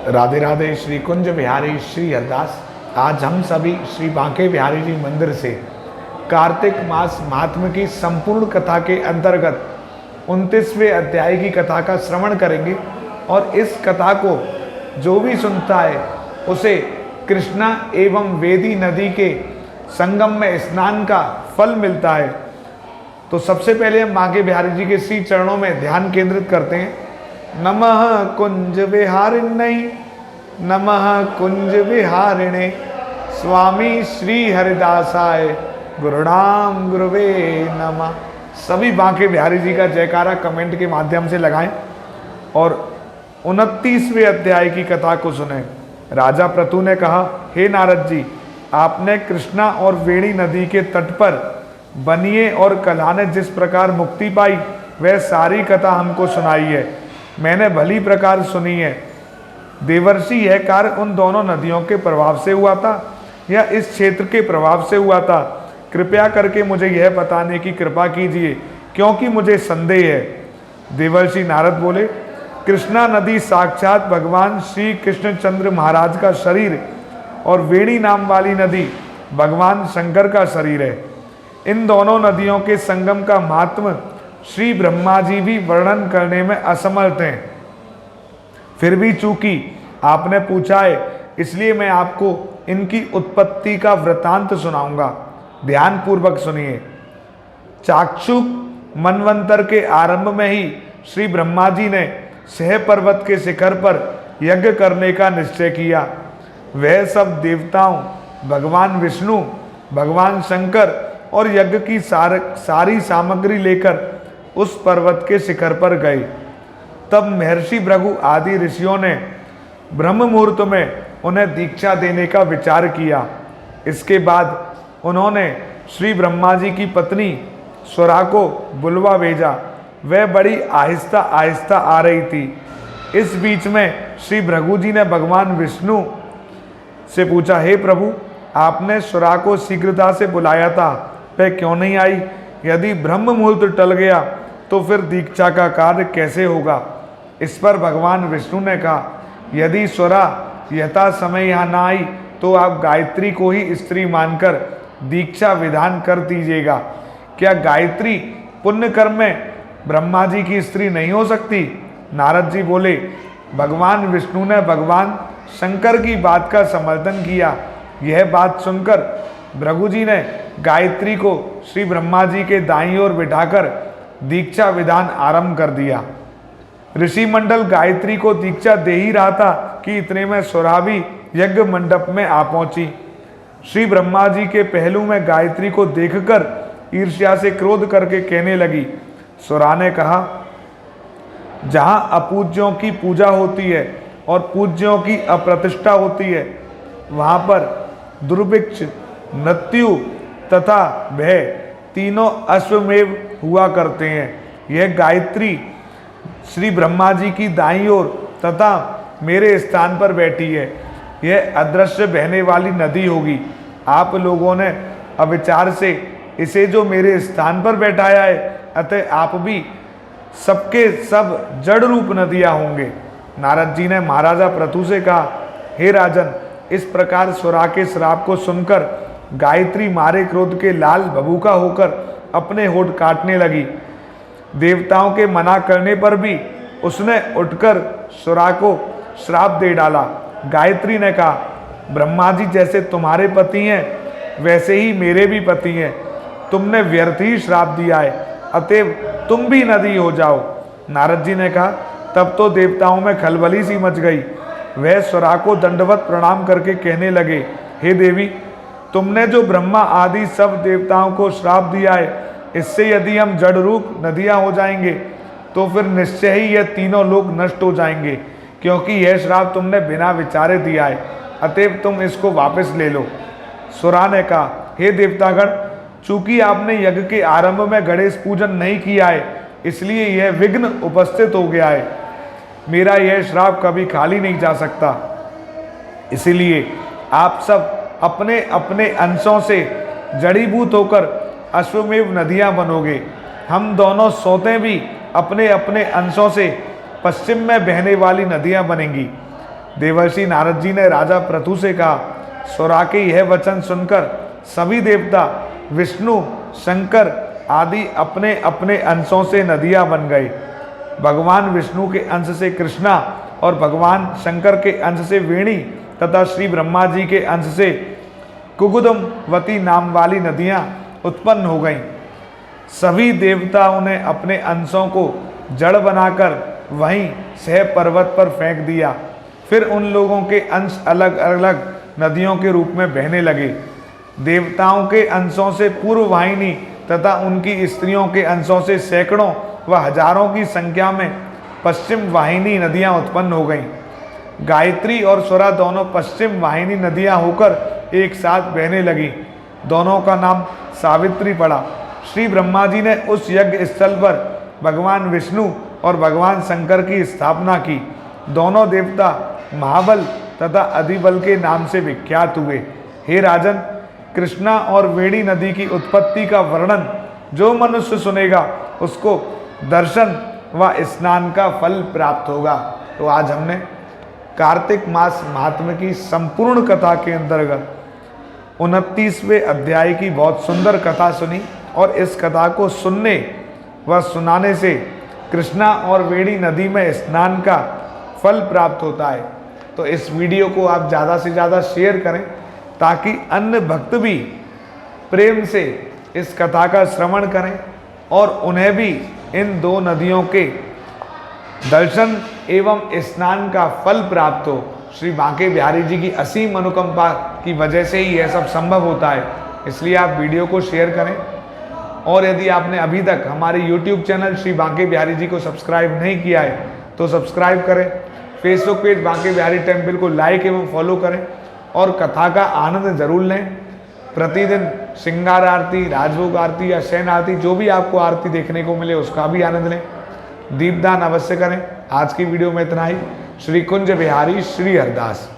राधे राधे। श्री कुंज बिहारी श्री हरदास। आज हम सभी श्री बांके बिहारी जी मंदिर से कार्तिक मास महात्म्य की संपूर्ण कथा के अंतर्गत 29वें अध्याय की कथा का श्रवण करेंगे। और इस कथा को जो भी सुनता है उसे कृष्णा एवं वेदी नदी के संगम में स्नान का फल मिलता है। तो सबसे पहले हम बांके बिहारी जी के श्री चरणों में ध्यान केंद्रित करते हैं। नमः कुंज विहारिण्यै नमः कुंज विहारिणे स्वामी श्री हरिदासाय गुरुणाम गुरुवे नमः। सभी बांके बिहारी जी का जयकारा कमेंट के माध्यम से लगाएं और 29वें अध्याय की कथा को सुने। राजा प्रतु ने कहा, हे नारद जी, आपने कृष्णा और वेणी नदी के तट पर बनिए और कल्हा ने जिस प्रकार मुक्ति पाई वह सारी कथा हमको सुनाई है। मैंने भली प्रकार सुनी है। देवर्षि, यह कार्य उन दोनों नदियों के प्रभाव से हुआ था या इस क्षेत्र के प्रभाव से हुआ था? कृपया करके मुझे यह बताने की कृपा कीजिए, क्योंकि मुझे संदेह है। देवर्षि नारद बोले, कृष्णा नदी साक्षात भगवान श्री कृष्णचंद्र महाराज का शरीर और वेणी नाम वाली नदी भगवान शंकर का शरीर है। इन दोनों नदियों के संगम का महात्म्य श्री ब्रह्मा जी भी वर्णन करने में असमर्थ हैं। फिर भी चूंकि आपने पूछा है, इसलिए मैं आपको इनकी उत्पत्ति का वृतांत सुनाऊंगा। ध्यान पूर्वक सुनिए। चाक्षुष मनवंतर के आरंभ में ही श्री ब्रह्मा जी ने सह पर्वत के शिखर पर यज्ञ करने का निश्चय किया। वह सब देवताओं, भगवान विष्णु, भगवान शंकर और यज्ञ की सारी सामग्री लेकर उस पर्वत के शिखर पर गए। तब महर्षि भृगु आदि ऋषियों ने ब्रह्म मुहूर्त में उन्हें दीक्षा देने का विचार किया। इसके बाद उन्होंने श्री ब्रह्मा जी की पत्नी स्वरा को बुलवा भेजा। वह बड़ी आहिस्ता आहिस्ता आ रही थी। इस बीच में श्री भृगु जी ने भगवान विष्णु से पूछा, हे प्रभु, आपने स्वरा को शीघ्रता से बुलाया था, वह क्यों नहीं आई? यदि ब्रह्म मुहूर्त टल गया तो फिर दीक्षा का कार्य कैसे होगा? इस पर भगवान विष्णु ने कहा, यदि स्वरा यथा समय यहाँ ना आई तो आप गायत्री को ही स्त्री मानकर दीक्षा विधान कर दीजिएगा। क्या गायत्री पुण्य कर्म में ब्रह्मा जी की स्त्री नहीं हो सकती? नारद जी बोले, भगवान विष्णु ने भगवान शंकर की बात का समर्थन किया। यह बात सुनकर भृगु जी ने गायत्री को श्री ब्रह्मा जी के दाईं ओर बिठाकर दीक्षा विधान आरंभ कर दिया। ऋषि मंडल गायत्री को दीक्षा दे ही रहा था कि इतने में स्वरा भी यज्ञ मंडप में आ पहुंची। श्री ब्रह्मा जी के पहलू में गायत्री को देखकर ईर्ष्या से क्रोध करके कहने लगी। स्वरा ने कहा, जहां अपूज्यों की पूजा होती है और पूज्यों की अप्रतिष्ठा होती है, वहां पर दुर्भिक्ष, मृत्यु तथा भय तीनों अश्वमेव हुआ करते हैं। यह गायत्री श्री ब्रह्मा जी की दाईं ओर तथा मेरे स्थान पर बैठी है। यह अदृश्य बहने वाली नदी होगी। आप लोगों ने अविचार से इसे जो मेरे स्थान पर बैठाया है, अतः आप भी सबके सब जड़ रूप नदियां होंगे। नारद जी ने महाराजा प्रतु से कहा, हे राजन, इस प्रकार स्वरा के श्राप को सुनकर गायत्री मारे क्रोध के लाल भभूका होकर अपने होठ काटने लगी। देवताओं के मना करने पर भी उसने उठकर स्वरा को श्राप दे डाला। गायत्री ने कहा, ब्रह्मा जी जैसे तुम्हारे पति हैं वैसे ही मेरे भी पति हैं। तुमने व्यर्थ ही श्राप दिया है, अतएव तुम भी नदी हो जाओ। नारद जी ने कहा, तब तो देवताओं में खलबली सी मच गई। वह स्वरा को दंडवत प्रणाम करके कहने लगे, हे देवी, तुमने जो ब्रह्मा आदि सब देवताओं को श्राप दिया है, इससे यदि हम जड़ रूप नदियां हो जाएंगे तो फिर निश्चय ही यह तीनों लोग नष्ट हो जाएंगे, क्योंकि यह श्राप तुमने बिना विचारे दिया है, अतएव तुम इसको वापस ले लो। स्वरा ने कहा, हे देवतागण, चूंकि आपने यज्ञ के आरंभ में गणेश पूजन नहीं किया है, इसलिए यह विघ्न उपस्थित हो गया है। मेरा यह श्राप कभी खाली नहीं जा सकता। इसीलिए आप सब अपने अपने अंशों से जड़ीभूत होकर अश्वमेव नदियां बनोगे। हम दोनों सोते भी अपने अपने अंशों से पश्चिम में बहने वाली नदियां बनेंगी। देवर्षि नारद जी ने राजा पृथु से कहा, स्वरा के यह वचन सुनकर सभी देवता विष्णु, शंकर आदि अपने अपने अंशों से नदियां बन गए। भगवान विष्णु के अंश से कृष्णा और भगवान शंकर के अंश से वेणी तथा श्री ब्रह्मा जी के अंश से कुगुदमवती नाम वाली नदियां उत्पन्न हो गईं। सभी देवताओं ने अपने अंशों को जड़ बनाकर वहीं सह पर्वत पर फेंक दिया। फिर उन लोगों के अंश अलग अलग नदियों के रूप में बहने लगे। देवताओं के अंशों से पूर्व वाहिनी तथा उनकी स्त्रियों के अंशों से सैकड़ों व हजारों की संख्या में पश्चिम वाहिनी नदियां उत्पन्न हो गईं। गायत्री और स्वरा दोनों पश्चिम वाहिनी नदियां होकर एक साथ बहने लगी। दोनों का नाम सावित्री पड़ा। श्री ब्रह्मा जी ने उस यज्ञ स्थल पर भगवान विष्णु और भगवान शंकर की स्थापना की। दोनों देवता महाबल तथा अधिबल के नाम से विख्यात हुए। हे राजन, कृष्णा और वेणी नदी की उत्पत्ति का वर्णन जो मनुष्य सुनेगा उसको दर्शन व स्नान का फल प्राप्त होगा। तो आज हमने कार्तिक मास महात्म्य की संपूर्ण कथा के अंतर्गत 29वें अध्याय की बहुत सुंदर कथा सुनी और इस कथा को सुनने व सुनाने से कृष्णा और वेणी नदी में स्नान का फल प्राप्त होता है। तो इस वीडियो को आप ज़्यादा से ज़्यादा शेयर करें ताकि अन्य भक्त भी प्रेम से इस कथा का श्रवण करें और उन्हें भी इन दो नदियों के दर्शन एवं स्नान का फल प्राप्त हो। श्री बांके बिहारी जी की असीम अनुकंपा की वजह से ही यह सब संभव होता है। इसलिए आप वीडियो को शेयर करें और यदि आपने अभी तक हमारे YouTube चैनल श्री बांके बिहारी जी को सब्सक्राइब नहीं किया है तो सब्सक्राइब करें। Facebook page Banke Bihari temple को लाइक एवं फॉलो करें और कथा का आनंद जरूर लें। प्रतिदिन श्रृंगार आरती, राजभोग आरती या शयन आरती, जो भी आपको आरती देखने को मिले उसका भी आनंद लें। दीपदान अवश्य करें। आज की वीडियो में इतना ही। श्री कुंज बिहारी श्री हरदास।